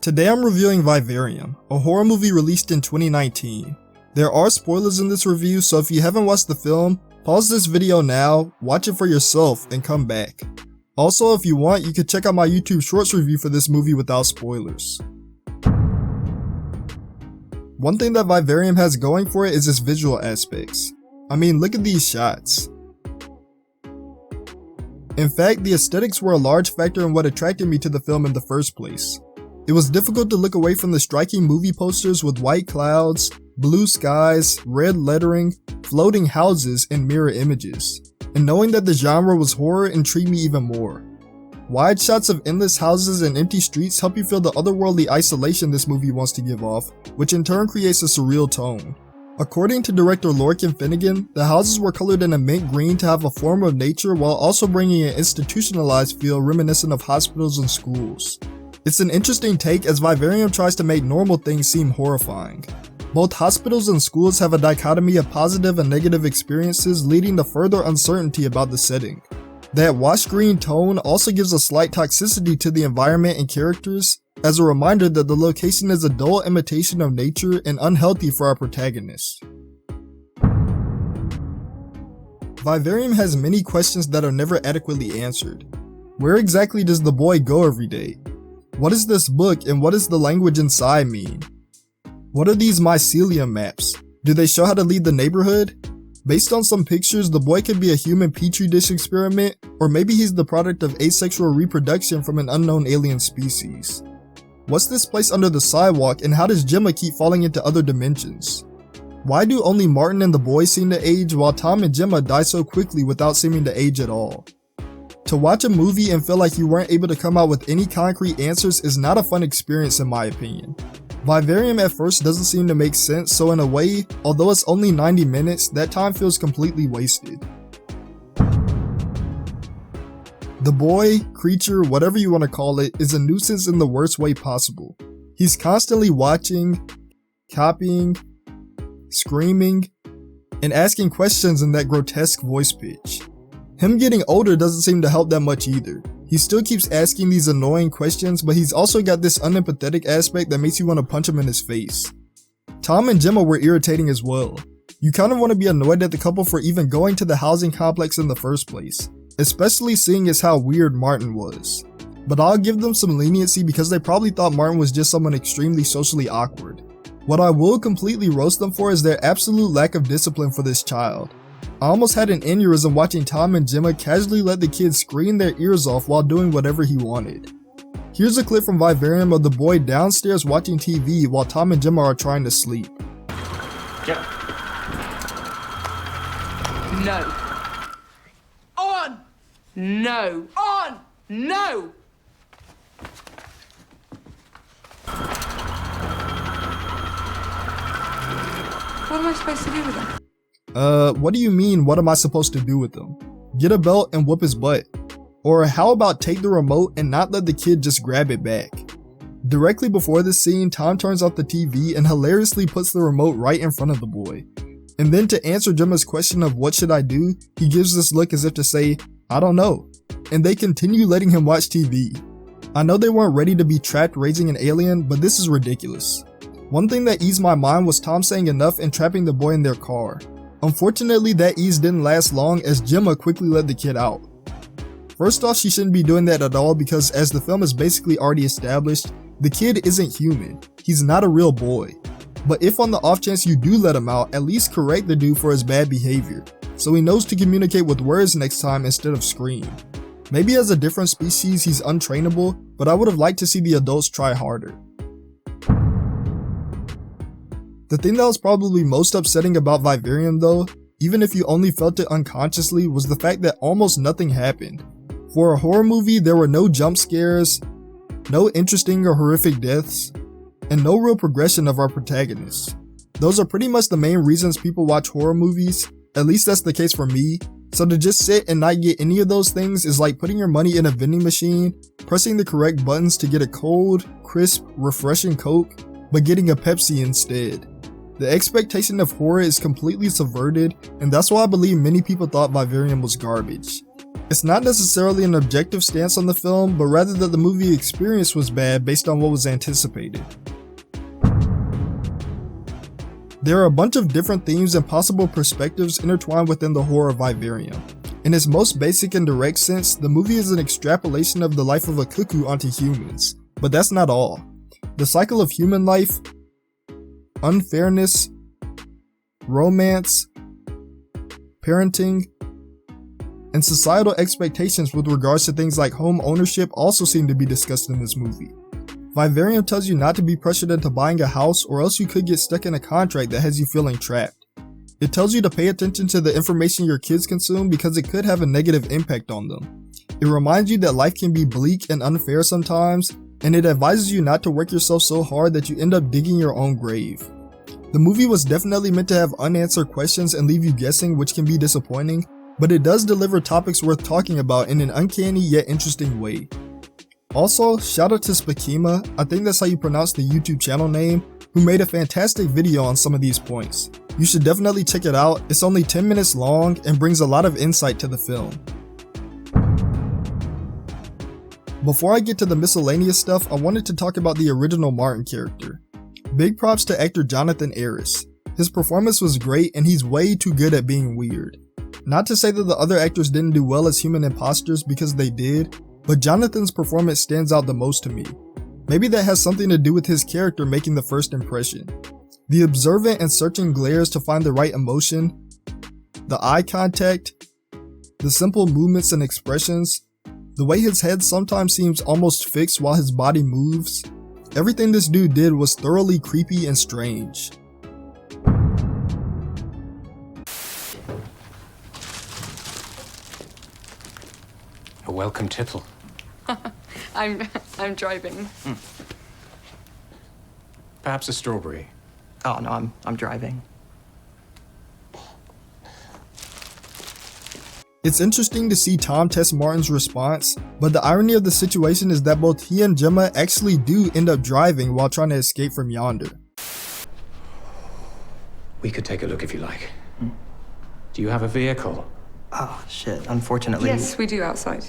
Today I'm reviewing Vivarium, a horror movie released in 2019. There are spoilers in this review, so if you haven't watched the film, pause this video now, watch it for yourself, and come back. Also, if you want, you can check out my YouTube Shorts review for this movie without spoilers. One thing that Vivarium has going for it is its visual aspects. I mean, look at these shots. In fact, the aesthetics were a large factor in what attracted me to the film in the first place. It was difficult to look away from the striking movie posters with white clouds, blue skies, red lettering, floating houses, and mirror images. And knowing that the genre was horror intrigued me even more. Wide shots of endless houses and empty streets help you feel the otherworldly isolation this movie wants to give off, which in turn creates a surreal tone. According to director Lorcan Finnegan, the houses were colored in a mint green to have a form of nature while also bringing an institutionalized feel reminiscent of hospitals and schools. It's an interesting take as Vivarium tries to make normal things seem horrifying. Both hospitals and schools have a dichotomy of positive and negative experiences, leading to further uncertainty about the setting. That washed green tone also gives a slight toxicity to the environment and characters, as a reminder that the location is a dull imitation of nature and unhealthy for our protagonist. Vivarium has many questions that are never adequately answered. Where exactly does the boy go every day? What is this book and what does the language inside mean? What are these mycelium maps? Do they show how to lead the neighborhood? Based on some pictures, the boy could be a human petri dish experiment, or maybe he's the product of asexual reproduction from an unknown alien species. What's this place under the sidewalk and how does Gemma keep falling into other dimensions? Why do only Martin and the boy seem to age while Tom and Gemma die so quickly without seeming to age at all? To watch a movie and feel like you weren't able to come out with any concrete answers is not a fun experience in my opinion. Vivarium at first doesn't seem to make sense, so in a way, although it's only 90 minutes, that time feels completely wasted. The boy, creature, whatever you want to call it, is a nuisance in the worst way possible. He's constantly watching, copying, screaming, and asking questions in that grotesque voice pitch. Him getting older doesn't seem to help that much either. He still keeps asking these annoying questions, but he's also got this unempathetic aspect that makes you want to punch him in his face. Tom and Gemma were irritating as well. You kind of want to be annoyed at the couple for even going to the housing complex in the first place, especially seeing as how weird Martin was. But I'll give them some leniency because they probably thought Martin was just someone extremely socially awkward. What I will completely roast them for is their absolute lack of discipline for this child. I almost had an aneurysm watching Tom and Gemma casually let the kid scream their ears off while doing whatever he wanted. Here's a clip from Vivarium of the boy downstairs watching TV while Tom and Gemma are trying to sleep. Yep. No. On! No. On! No! What am I supposed to do with him? What do you mean, what am I supposed to do with them? Get a belt and whoop his butt. Or how about take the remote and not let the kid just grab it back? Directly before this scene, Tom turns off the TV and hilariously puts the remote right in front of the boy. And then to answer Gemma's question of what should I do, he gives this look as if to say, I don't know. And they continue letting him watch TV. I know they weren't ready to be trapped raising an alien, but this is ridiculous. One thing that eased my mind was Tom saying enough and trapping the boy in their car. Unfortunately, that ease didn't last long as Gemma quickly let the kid out. First off, she shouldn't be doing that at all because as the film is basically already established, the kid isn't human. He's not a real boy. But if on the off chance you do let him out, at least correct the dude for his bad behavior, so he knows to communicate with words next time instead of scream. Maybe as a different species he's untrainable, but I would have liked to see the adults try harder. The thing that was probably most upsetting about Vivarium though, even if you only felt it unconsciously, was the fact that almost nothing happened. For a horror movie, there were no jump scares, no interesting or horrific deaths, and no real progression of our protagonists. Those are pretty much the main reasons people watch horror movies, at least that's the case for me, so to just sit and not get any of those things is like putting your money in a vending machine, pressing the correct buttons to get a cold, crisp, refreshing Coke, but getting a Pepsi instead. The expectation of horror is completely subverted, and that's why I believe many people thought Vivarium was garbage. It's not necessarily an objective stance on the film, but rather that the movie experience was bad based on what was anticipated. There are a bunch of different themes and possible perspectives intertwined within the horror Vivarium. In its most basic and direct sense, the movie is an extrapolation of the life of a cuckoo onto humans. But that's not all. The cycle of human life, unfairness, romance, parenting, and societal expectations with regards to things like home ownership also seem to be discussed in this movie. Vivarium tells you not to be pressured into buying a house or else you could get stuck in a contract that has you feeling trapped. It tells you to pay attention to the information your kids consume because it could have a negative impact on them. It reminds you that life can be bleak and unfair sometimes, and it advises you not to work yourself so hard that you end up digging your own grave. The movie was definitely meant to have unanswered questions and leave you guessing, which can be disappointing, but it does deliver topics worth talking about in an uncanny yet interesting way. Also, shout out to Spakima, I think that's how you pronounce the YouTube channel name, who made a fantastic video on some of these points. You should definitely check it out, it's only 10 minutes long and brings a lot of insight to the film. Before I get to the miscellaneous stuff, I wanted to talk about the original Martin character. Big props to actor Jonathan Aris. His performance was great and he's way too good at being weird. Not to say that the other actors didn't do well as human imposters, because they did, but Jonathan's performance stands out the most to me. Maybe that has something to do with his character making the first impression. The observant and searching glares to find the right emotion, the eye contact, the simple movements and expressions, the way his head sometimes seems almost fixed while his body moves. Everything this dude did was thoroughly creepy and strange. A welcome tipple. I'm driving. Perhaps a strawberry. Oh no, I'm driving. It's interesting to see Tom test Martin's response, but the irony of the situation is that both he and Gemma actually do end up driving while trying to escape from yonder. We could take a look if you like. Do you have a vehicle? Oh shit, unfortunately. Yes, we do outside.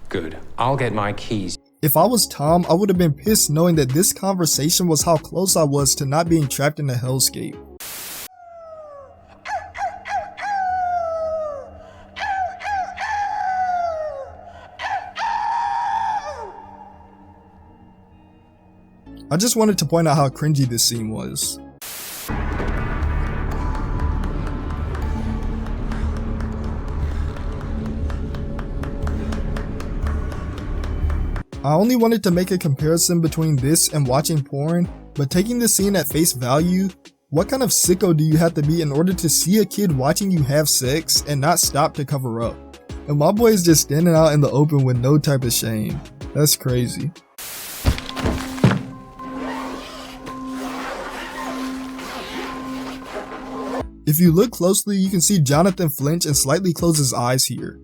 Good. I'll get my keys. If I was Tom, I would have been pissed knowing that this conversation was how close I was to not being trapped in a hellscape. I just wanted to point out how cringy this scene was. I only wanted to make a comparison between this and watching porn, but taking the scene at face value, what kind of sicko do you have to be in order to see a kid watching you have sex and not stop to cover up? And my boy is just standing out in the open with no type of shame. That's crazy. If you look closely, you can see Jonathan flinch and slightly close his eyes here.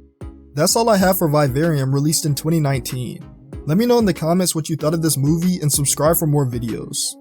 That's all I have for Vivarium, released in 2019. Let me know in the comments what you thought of this movie and subscribe for more videos.